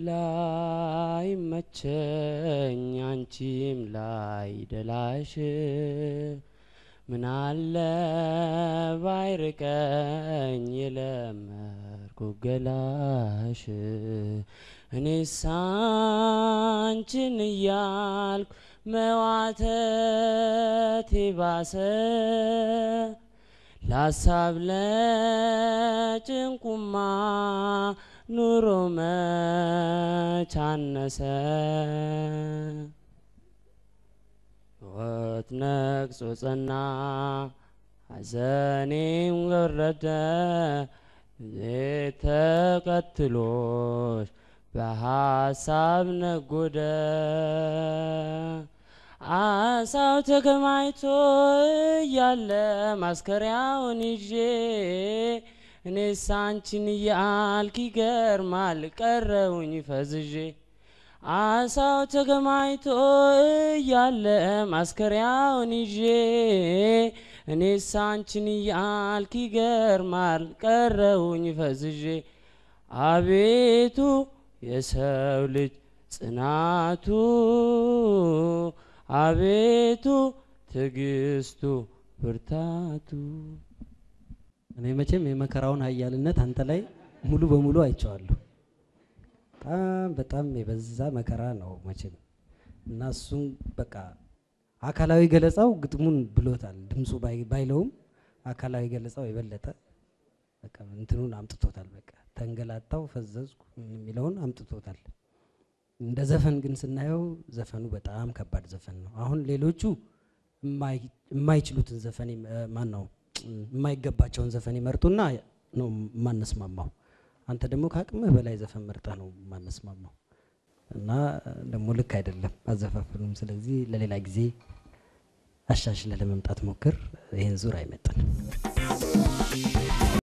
ላይ መቸኝ አንቺም ላይ ደላሽ ምን አለ ባይርቀኝ የለመርኩ ገላሽ እኔስ አንቺን እያልኩ መዋተቴ ባሰ ላሳብ ለጭንቁማ ኑሮ መቻነሰ ወት ነቅሶ ጸና ሐዘኔም ወረደ ተከትሎሽ በሐሳብ ነጎደ አሳው ተከማይቶ ያለ ማስከሪያውን ይዤ እኔስ አንቺን እያልኩ ይገርማል ቀረውኝ ፈዝዤ አሳው ተከማይቶ ያለ ማስከሪያውን ይዤ እኔስ አንቺን እያልኩ ይገርማል ቀረውኝ ፈዝዤ አቤቱ የሰው ልጅ ጽናቱ አቤቱ ትግስቱ ብርታቱ እኔ መቼም የመከራውን ኃያልነት አንተ ላይ ሙሉ በሙሉ አይቻለሁ በጣም የበዛ መከራ ነው መቼም እና እሱን በቃ አካላዊ ገለጻው ግጥሙን ብሎታል ድምጹ ባይለውም አካላዊ ገለጻው የበለጠ በቃ እንትኑን አምጥቶታል በቃ ተንገላጣው ፈዘዝኩ የሚለውን አምጥቶታል እንደ ዘፈን ግን ስናየው ዘፈኑ በጣም ከባድ ዘፈን ነው አሁን ሌሎቹ የማይችሉትን ዘፈን ማን ነው የማይገባቸውን ዘፈን ይመርጡና ነው ማነስማማው አንተ ደግሞ ካቅምህ በላይ ዘፈን መርጣ ነው ማነስማማው እና ደግሞ ልክ አይደለም አዘፋፈኑም ስለዚህ ለሌላ ጊዜ አሻሽለ ለመምጣት ሞክር ይሄን ዙር አይመጣም